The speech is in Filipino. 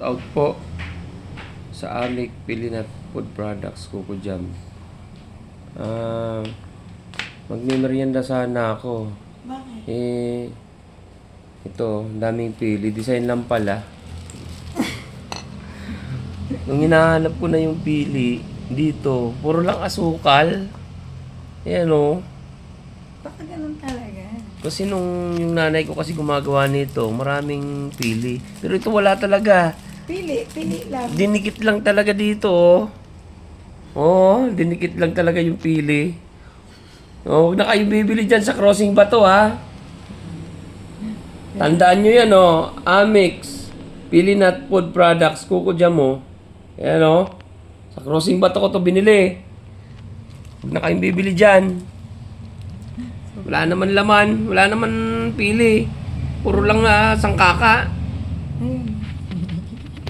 out po sa Amic Pilinat Food Products Coco Jam. Magme-merienda sana ako. Bakit? Ito, daming pili. Design lang pala. Nung hinahanap ko na yung pili, dito, puro lang asukal. Ayan o. Baka ganun talaga. Kasi nung yung nanay ko kasi gumagawa nito, maraming pili. Pero ito wala talaga. Pili lang. Dinikit lang talaga dito, oh. Oh, dinikit lang talaga yung pili. Oh, huwag na kayong bibili dyan sa crossing bato, ha? Tandaan nyo yan, oh. Amix, Pilinat Food Products, Coco Jam, oh. Ayan, oh. Sa crossing bato ko to binili. Huwag na kayong bibili dyan. Wala naman laman, wala naman pili. Puro lang sangkaka. Ayun.